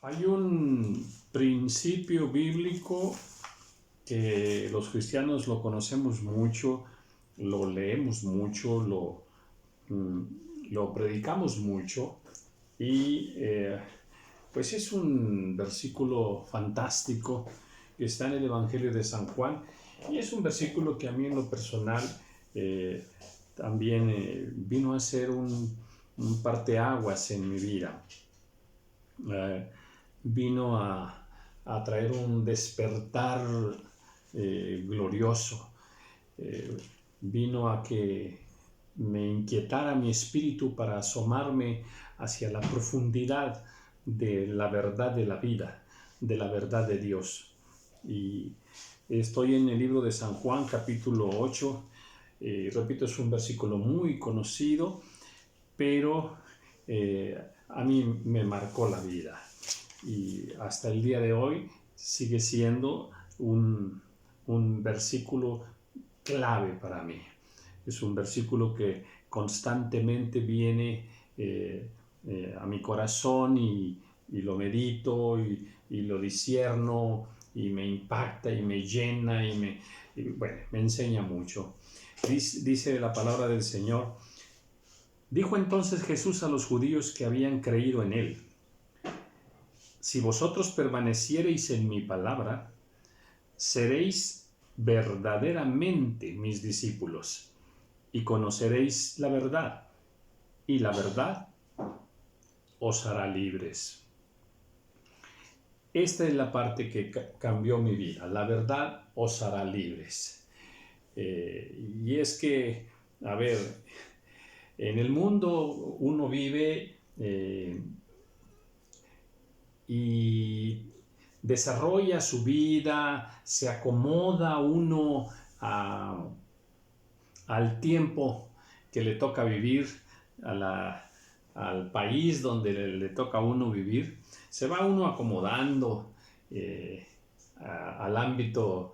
Hay un principio bíblico que los cristianos lo conocemos mucho, lo leemos mucho, lo predicamos mucho y pues es un versículo fantástico que está en el Evangelio de San Juan y es un versículo que a mí en lo personal también vino a ser un parteaguas en mi vida. Vino a traer un despertar glorioso. Vino a que me inquietara mi espíritu para asomarme hacia la profundidad de la verdad de la vida, de la verdad de Dios. Y estoy en el libro de San Juan, capítulo 8. Repito, es un versículo muy conocido, pero a mí me marcó la vida. Y hasta el día de hoy sigue siendo un versículo clave para mí. Es un versículo que constantemente viene a mi corazón y lo medito y lo discierno y me impacta y me llena y me enseña mucho. Dice la palabra del Señor: dijo entonces Jesús a los judíos que habían creído en él: si vosotros permaneciereis en mi palabra, seréis verdaderamente mis discípulos y conoceréis la verdad, y la verdad os hará libres. Esta es la parte que cambió mi vida. La verdad os hará libres. Y es que, a ver, en el mundo uno vive y desarrolla su vida, se acomoda uno al tiempo que le toca vivir, al país donde le toca a uno vivir. Se va uno acomodando al ámbito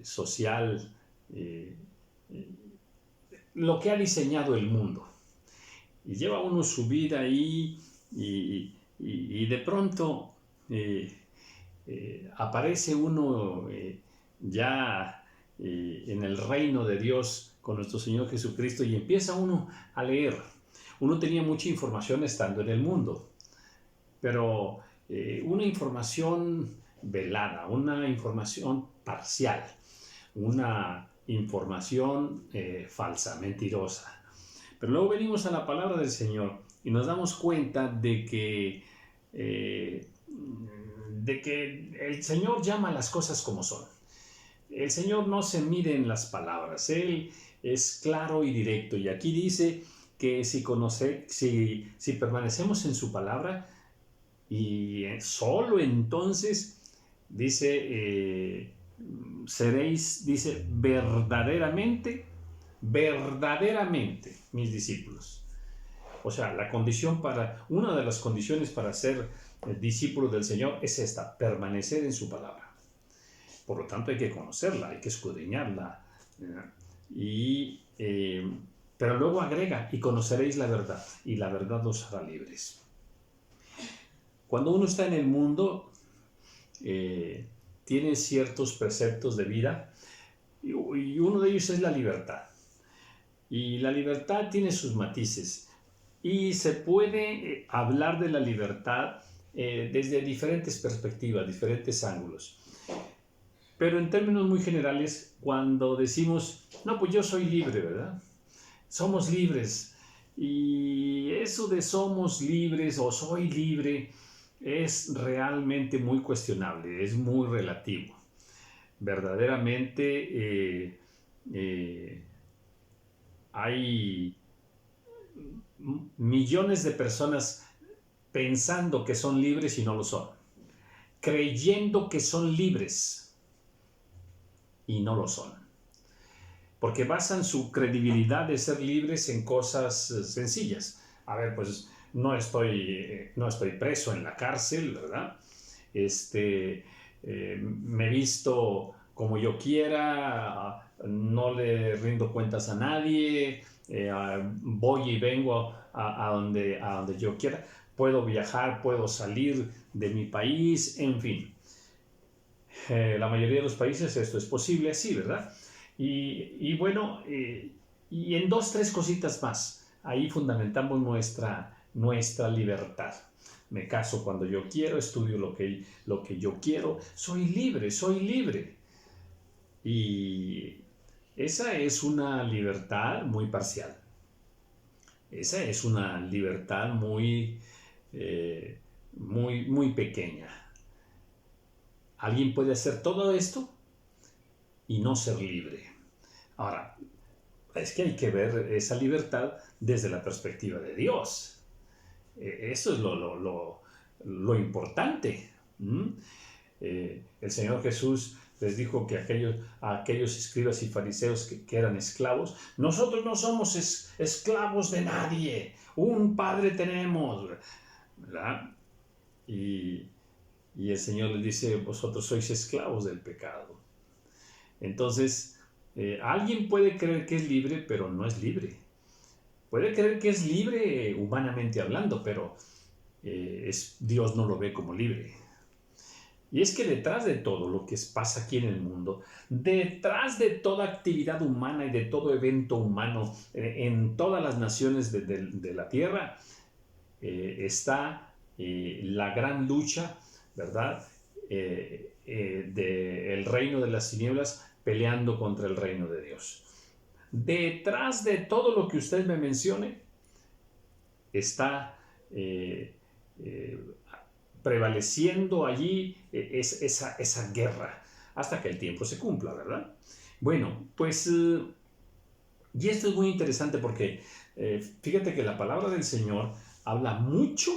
social, lo que ha diseñado el mundo. Y lleva uno su vida ahí y de pronto aparece uno ya en el reino de Dios con nuestro Señor Jesucristo y empieza uno a leer. Uno tenía mucha información estando en el mundo, pero una información velada, una información parcial, una información falsa, mentirosa. Pero luego venimos a la palabra del Señor y nos damos cuenta de que el Señor llama las cosas como son. El Señor no se mide en las palabras, Él es claro y directo. Y aquí dice que si permanecemos en su palabra, y solo entonces, dice, seréis, dice, verdaderamente mis discípulos. O sea, una de las condiciones para ser discípulo del Señor es esta: permanecer en su palabra. Por lo tanto, hay que conocerla, hay que escudriñarla. Pero luego agrega: y conoceréis la verdad, y la verdad os hará libres. Cuando uno está en el mundo, tiene ciertos preceptos de vida, y uno de ellos es la libertad. Y la libertad tiene sus matices. Y se puede hablar de la libertad desde diferentes perspectivas, diferentes ángulos. Pero en términos muy generales, cuando decimos, no, pues yo soy libre, ¿verdad? Somos libres. Y eso de somos libres o soy libre es realmente muy cuestionable, es muy relativo. Verdaderamente hay millones de personas pensando que son libres y no lo son, creyendo que son libres y no lo son, porque basan su credibilidad de ser libres en cosas sencillas. A ver, pues no estoy preso en la cárcel, ¿verdad? Me visto como yo quiera, no le rindo cuentas a nadie, voy y vengo a donde yo quiera. puedo viajar, puedo salir de mi país, en fin. La mayoría de los países esto es posible así, ¿verdad? Y bueno, y en dos, tres cositas más, ahí fundamentamos nuestra libertad. Me caso cuando yo quiero, estudio lo que yo quiero, soy libre, soy libre. Y esa es una libertad muy parcial. Esa es una libertad muy pequeña. Alguien puede hacer todo esto y no ser libre. Ahora, es que hay que ver esa libertad desde la perspectiva de Dios. Eso es lo importante. El Señor Jesús les dijo que a aquellos escribas y fariseos que eran esclavos, nosotros no somos esclavos de nadie, un Padre tenemos, ¿verdad? Y el Señor les dice, vosotros sois esclavos del pecado. Entonces, alguien puede creer que es libre, pero no es libre. Puede creer que es libre humanamente hablando, pero Dios no lo ve como libre. Y es que detrás de todo lo que pasa aquí en el mundo, detrás de toda actividad humana y de todo evento humano en todas las naciones de la tierra, está la gran lucha, ¿verdad? Del reino de las tinieblas peleando contra el reino de Dios. Detrás de todo lo que usted me mencione está prevaleciendo allí esa guerra hasta que el tiempo se cumpla, ¿verdad? Bueno, pues, y esto es muy interesante porque fíjate que la palabra del Señor habla mucho.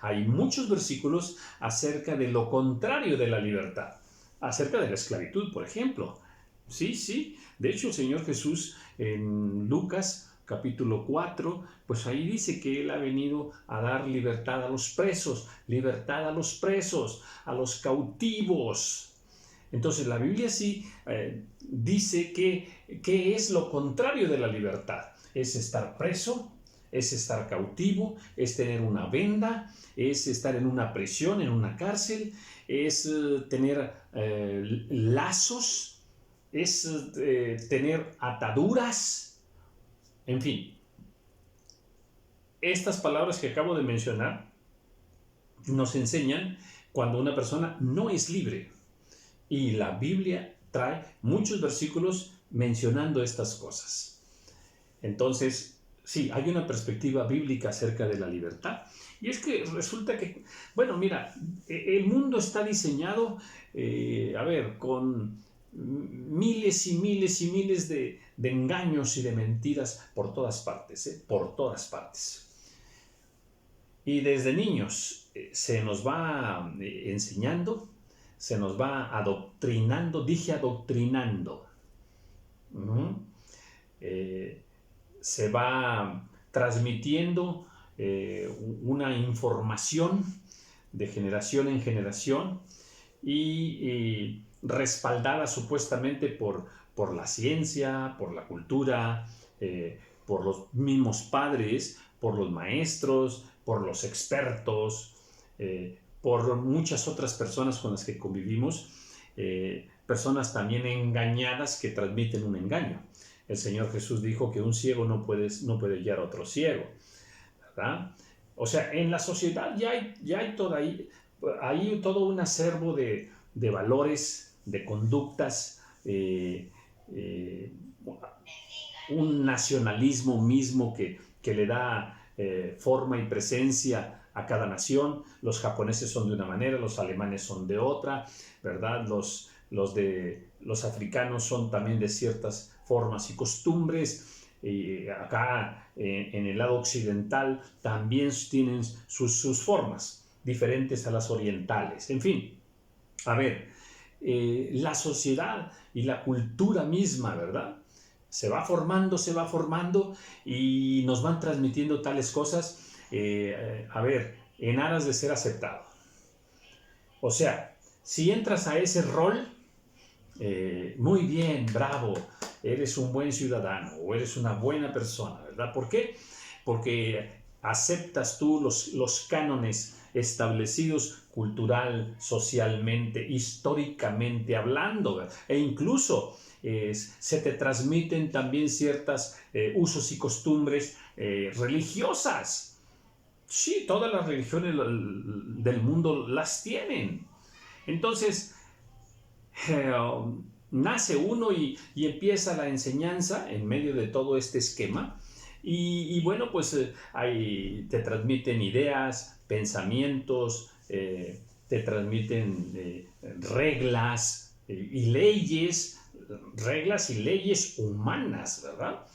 Hay muchos versículos acerca de lo contrario de la libertad, acerca de la esclavitud, por ejemplo. Sí. De hecho, el Señor Jesús en Lucas capítulo 4, pues ahí dice que Él ha venido a dar libertad a los presos, a los cautivos. Entonces la Biblia sí dice que es lo contrario de la libertad. Es estar preso, es estar cautivo, es tener una venda, es estar en una prisión, en una cárcel, es tener lazos, es tener ataduras. En fin, estas palabras que acabo de mencionar nos enseñan cuando una persona no es libre. Y la Biblia trae muchos versículos mencionando estas cosas. Entonces, sí, hay una perspectiva bíblica acerca de la libertad. Y es que resulta que, bueno, mira, el mundo está diseñado, con miles y miles de engaños y de mentiras por todas partes, por todas partes. Y desde niños se nos va enseñando, se nos va adoctrinando, se va transmitiendo una información de generación en generación y respaldada supuestamente por la ciencia, por la cultura, por los mismos padres, por los maestros, por los expertos, por muchas otras personas con las que convivimos, personas también engañadas que transmiten un engaño. El Señor Jesús dijo que un ciego no puede guiar a otro ciego, ¿verdad? O sea, en la sociedad ya hay todo un acervo de valores, de conductas, un nacionalismo mismo que le da forma y presencia a cada nación. Los japoneses son de una manera, los alemanes son de otra, ¿verdad? Los africanos son también de ciertas formas y costumbres. Acá en el lado occidental también tienen sus formas diferentes a las orientales. En fin, a ver, la sociedad y la cultura misma, ¿verdad? Se va formando y nos van transmitiendo tales cosas, en aras de ser aceptado. O sea, si entras a ese rol, muy bien, bravo, eres un buen ciudadano o eres una buena persona, ¿verdad? ¿Por qué? Porque ¿Aceptas tú los cánones establecidos cultural, socialmente, históricamente hablando? E incluso se te transmiten también ciertas usos y costumbres religiosas. Sí, todas las religiones del mundo las tienen. Entonces, nace uno y empieza la enseñanza en medio de todo este esquema. Y bueno, pues ahí te transmiten ideas, pensamientos, te transmiten reglas y leyes humanas, ¿verdad?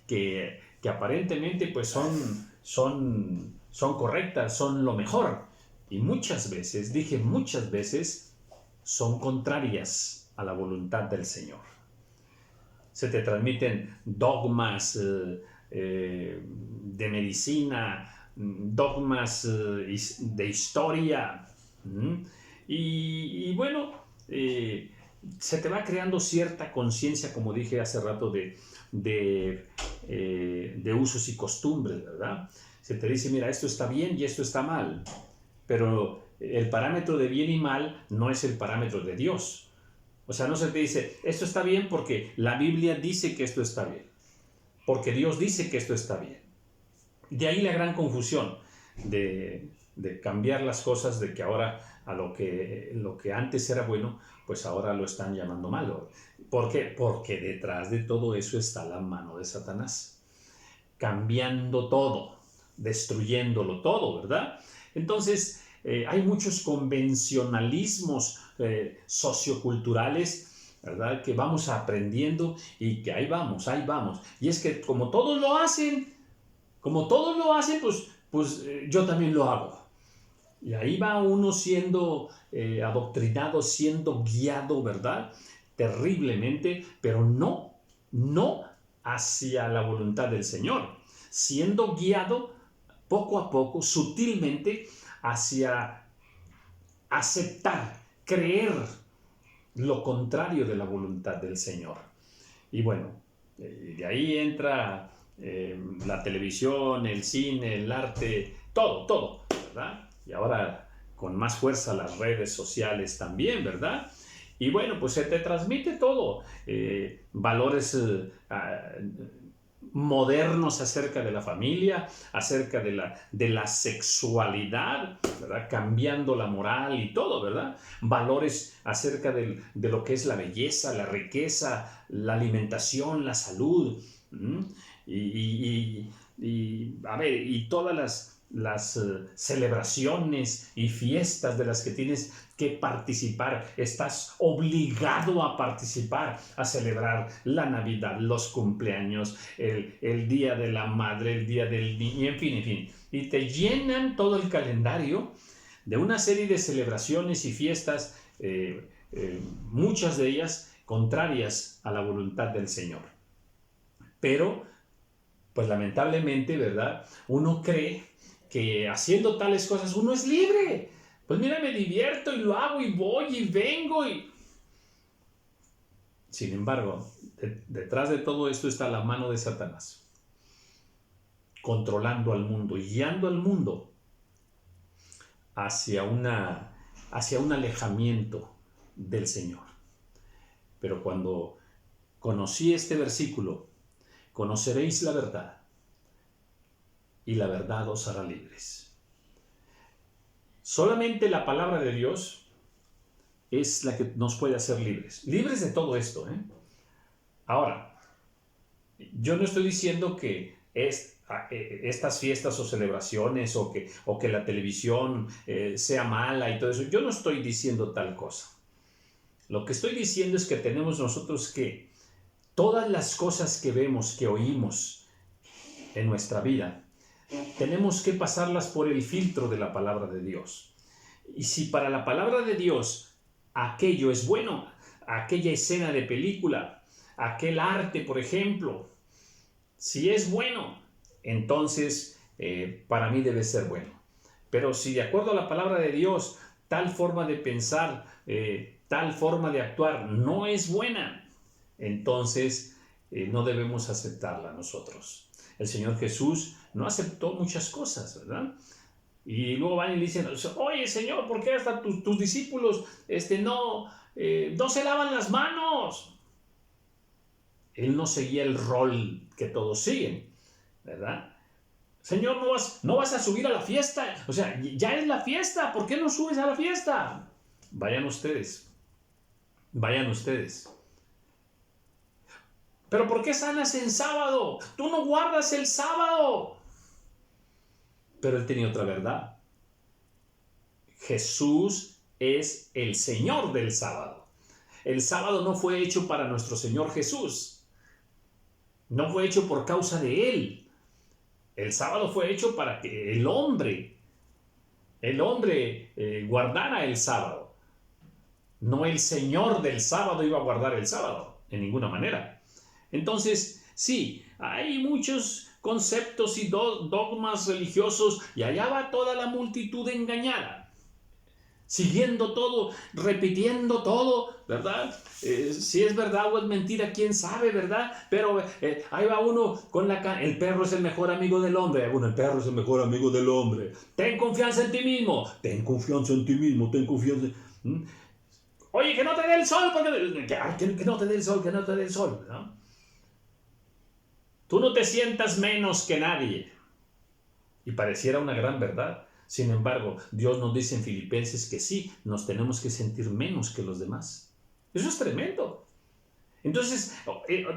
Que aparentemente pues son correctas, son lo mejor. Y muchas veces, dije muchas veces, son contrarias a la voluntad del Señor. Se te transmiten dogmas de medicina, dogmas de historia. Y bueno, se te va creando cierta conciencia, como dije hace rato, de usos y costumbres, ¿verdad? Se te dice, mira, esto está bien y esto está mal, pero el parámetro de bien y mal no es el parámetro de Dios. O sea, no se te dice, esto está bien porque la Biblia dice que esto está bien, porque Dios dice que esto está bien. De ahí la gran confusión de cambiar las cosas, de que ahora a lo que antes era bueno, pues ahora lo están llamando malo. ¿Por qué? Porque detrás de todo eso está la mano de Satanás, cambiando todo, destruyéndolo todo, ¿verdad? Entonces, hay muchos convencionalismos socioculturales, ¿verdad? Que vamos aprendiendo y que ahí vamos. Y es que como todos lo hacen, pues yo también lo hago. Y ahí va uno siendo adoctrinado, siendo guiado, ¿verdad? Terriblemente, pero no hacia la voluntad del Señor, siendo guiado poco a poco, sutilmente, hacia aceptar, creer lo contrario de la voluntad del Señor. Y bueno, de ahí entra la televisión, el cine, el arte, todo, ¿verdad? Y ahora con más fuerza las redes sociales también, ¿verdad? Y bueno, pues se te transmite todo, valores modernos acerca de la familia, acerca de la sexualidad, ¿verdad? Cambiando la moral y todo, ¿verdad? Valores acerca de lo que es la belleza, la riqueza, la alimentación, la salud. Y a ver, y todas las celebraciones y fiestas de las que tienes que participar, estás obligado a participar, a celebrar la Navidad, los cumpleaños, el Día de la Madre, el Día del Niño, en fin, y te llenan todo el calendario de una serie de celebraciones y fiestas, muchas de ellas contrarias a la voluntad del Señor. Pero, pues lamentablemente, ¿verdad? Uno cree que haciendo tales cosas uno es libre. Pues mira, me divierto y lo hago y voy y vengo y... Sin embargo, detrás de todo esto está la mano de Satanás, controlando al mundo, guiando al mundo hacia un alejamiento del Señor. Pero cuando conocí este versículo, conoceréis la verdad y la verdad os hará libres. Solamente la palabra de Dios es la que nos puede hacer libres. Libres de todo esto. Ahora, yo no estoy diciendo que estas fiestas o celebraciones o que la televisión sea mala y todo eso. Yo no estoy diciendo tal cosa. Lo que estoy diciendo es que tenemos nosotros que todas las cosas que vemos, que oímos en nuestra vida, tenemos que pasarlas por el filtro de la palabra de Dios. Y si para la palabra de Dios aquello es bueno, aquella escena de película, aquel arte, por ejemplo, si es bueno, entonces para mí debe ser bueno. Pero si de acuerdo a la palabra de Dios, tal forma de pensar, tal forma de actuar no es buena, entonces no debemos aceptarla nosotros. El Señor Jesús no aceptó muchas cosas, ¿verdad? Y luego van y le dicen, oye Señor, ¿por qué hasta tus discípulos no se lavan las manos? Él no seguía el rol que todos siguen, ¿verdad? Señor, no vas a subir a la fiesta. O sea, ya es la fiesta. ¿Por qué no subes a la fiesta? Vayan ustedes. Vayan ustedes. ¿Pero por qué sanas en sábado? Tú no guardas el sábado. Pero él tenía otra verdad. Jesús es el Señor del sábado. El sábado no fue hecho para nuestro Señor Jesús. No fue hecho por causa de Él. El sábado fue hecho para que el hombre guardara el sábado. No el Señor del sábado iba a guardar el sábado, en ninguna manera. Entonces, sí, hay muchos conceptos y dogmas religiosos y allá va toda la multitud engañada. Siguiendo todo, repitiendo todo, ¿verdad? Si es verdad o es mentira, quién sabe, ¿verdad? Pero ahí va uno con el perro es el mejor amigo del hombre. Bueno, el perro es el mejor amigo del hombre. Ten confianza en ti mismo. Ten confianza en ti mismo, ten confianza. Oye, que no te dé el sol, porque que no te dé el sol, que no te dé el sol, ¿no? Tú no te sientas menos que nadie. Y pareciera una gran verdad. Sin embargo, Dios nos dice en Filipenses que sí, nos tenemos que sentir menos que los demás. Eso es tremendo. Entonces,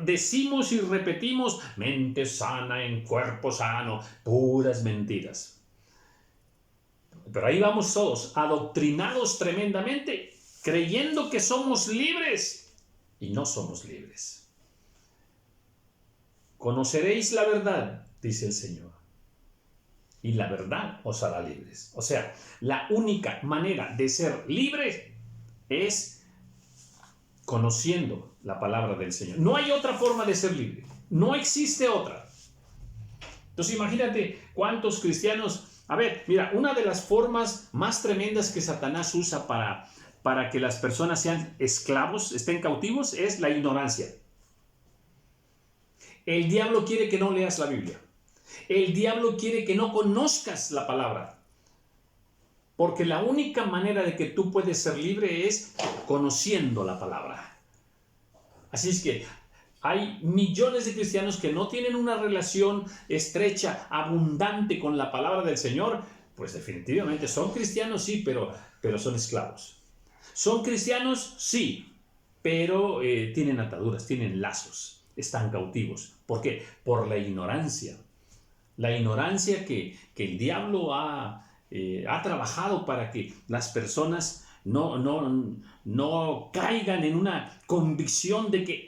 decimos y repetimos, mente sana en cuerpo sano, puras mentiras. Pero ahí vamos todos, adoctrinados tremendamente, creyendo que somos libres y no somos libres. Conoceréis la verdad, dice el Señor, y la verdad os hará libres. O sea, la única manera de ser libre es conociendo la palabra del Señor. No hay otra forma de ser libre. No existe otra. Entonces imagínate cuántos cristianos... A ver, mira, una de las formas más tremendas que Satanás usa para que las personas sean esclavos, estén cautivos, es la ignorancia. El diablo quiere que no leas la Biblia. El diablo quiere que no conozcas la palabra. Porque la única manera de que tú puedes ser libre es conociendo la palabra. Así es que hay millones de cristianos que no tienen una relación estrecha, abundante con la palabra del Señor. Pues definitivamente son cristianos, sí, pero son esclavos. Son cristianos, sí, pero tienen ataduras, tienen lazos, están cautivos. ¿Por qué? Por la ignorancia. La ignorancia que el diablo ha trabajado para que las personas no caigan en una convicción de que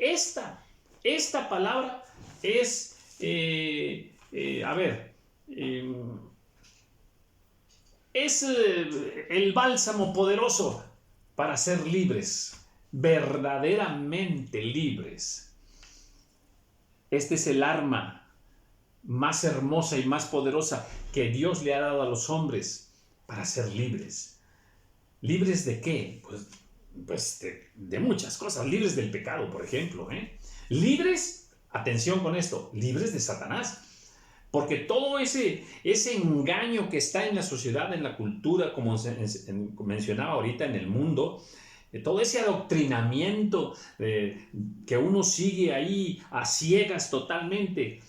esta palabra es, es el bálsamo poderoso para ser libres, verdaderamente libres. Este es el arma más hermosa y más poderosa que Dios le ha dado a los hombres para ser libres. ¿Libres de qué? Pues de muchas cosas. Libres del pecado, por ejemplo. Libres, atención con esto, libres de Satanás. Porque todo ese engaño que está en la sociedad, en la cultura, como mencionaba ahorita, en el mundo, todo ese adoctrinamiento que uno sigue ahí a ciegas totalmente,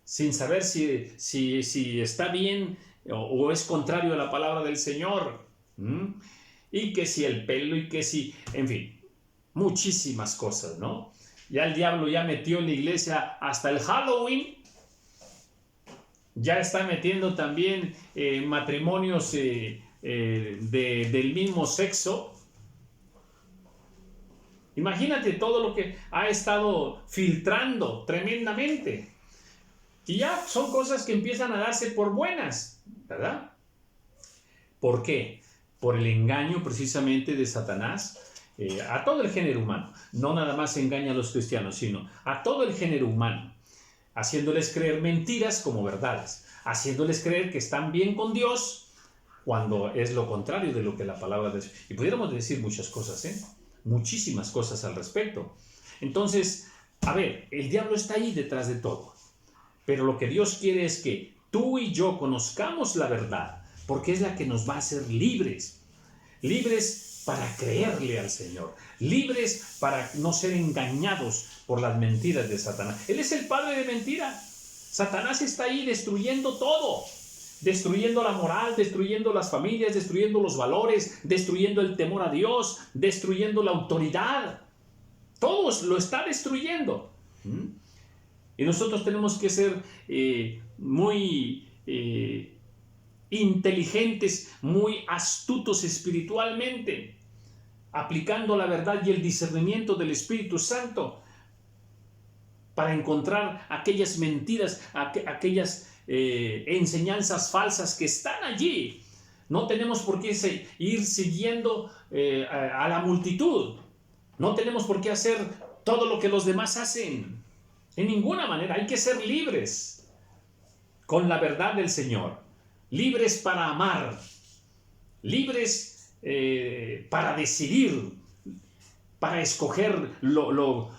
sin saber si está bien o es contrario a la palabra del Señor. Y que si el pelo y que si, en fin, muchísimas cosas, ¿no? Ya el diablo ya metió en la iglesia hasta el Halloween. Ya está metiendo también matrimonios del mismo sexo. Imagínate todo lo que ha estado filtrando tremendamente. Y ya son cosas que empiezan a darse por buenas, ¿verdad? ¿Por qué? Por el engaño precisamente de Satanás a todo el género humano. No nada más engaña a los cristianos, sino a todo el género humano, haciéndoles creer mentiras como verdades, haciéndoles creer que están bien con Dios cuando es lo contrario de lo que la palabra dice. Y pudiéramos decir muchas cosas, muchísimas cosas al respecto. Entonces, a ver, el diablo está ahí detrás de todo. Pero lo que Dios quiere es que tú y yo conozcamos la verdad, porque es la que nos va a hacer libres. Libres para creerle al Señor. Libres para no ser engañados por las mentiras de Satanás. Él es el padre de mentira. Satanás está ahí destruyendo todo. Destruyendo la moral, destruyendo las familias, destruyendo los valores, destruyendo el temor a Dios, destruyendo la autoridad. Todos lo está destruyendo. Y nosotros tenemos que ser muy inteligentes, muy astutos espiritualmente, aplicando la verdad y el discernimiento del Espíritu Santo para encontrar aquellas mentiras, aquellas enseñanzas falsas que están allí. No tenemos por qué ir siguiendo a la multitud. No tenemos por qué hacer todo lo que los demás hacen. En ninguna manera. Hay que ser libres con la verdad del Señor. Libres para amar. Libres para decidir. Para escoger lo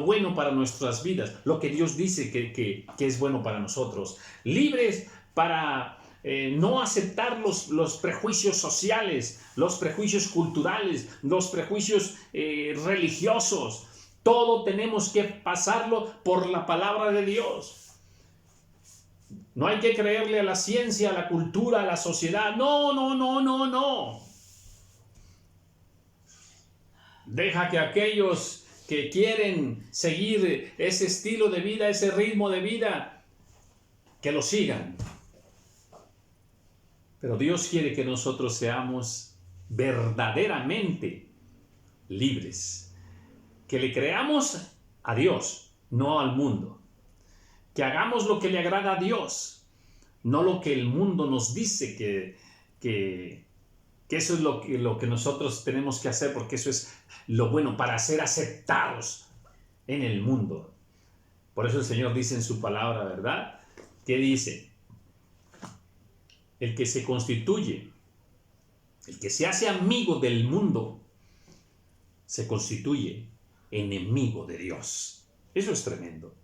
bueno para nuestras vidas. Lo que Dios dice que es bueno para nosotros. Libres para no aceptar los prejuicios sociales, los prejuicios culturales, los prejuicios religiosos. Todo tenemos que pasarlo por la palabra de Dios. No hay que creerle a la ciencia, a la cultura, a la sociedad. No, no, no, no, no. Deja que aquellos que quieren seguir ese estilo de vida, ese ritmo de vida, que lo sigan. Pero Dios quiere que nosotros seamos verdaderamente libres. Que le creamos a Dios, no al mundo. Que hagamos lo que le agrada a Dios, no lo que el mundo nos dice que eso es lo que nosotros tenemos que hacer, porque eso es lo bueno para ser aceptados en el mundo. Por eso el Señor dice en su palabra, ¿verdad? ¿Qué dice? El que se constituye, el que se hace amigo del mundo, se constituye enemigo de Dios. Eso es tremendo.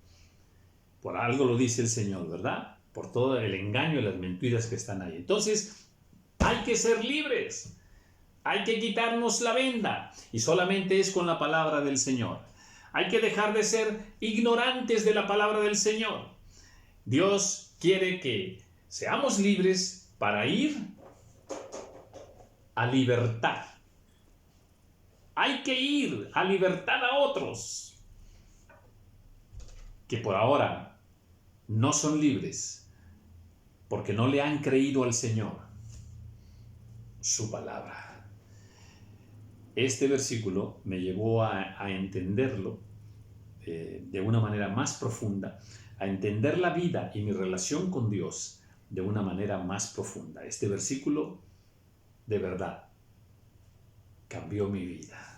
Por algo lo dice el Señor, ¿verdad? Por todo el engaño y las mentiras que están ahí. Entonces, hay que ser libres. Hay que quitarnos la venda. Y solamente es con la palabra del Señor. Hay que dejar de ser ignorantes de la palabra del Señor. Dios quiere que seamos libres para ir a libertad. Hay que ir a libertad a otros que por ahora no son libres porque no le han creído al Señor su palabra. Este versículo me llevó a entenderlo de una manera más profunda, a entender la vida y mi relación con Dios de una manera más profunda. Este versículo, de verdad, cambió mi vida.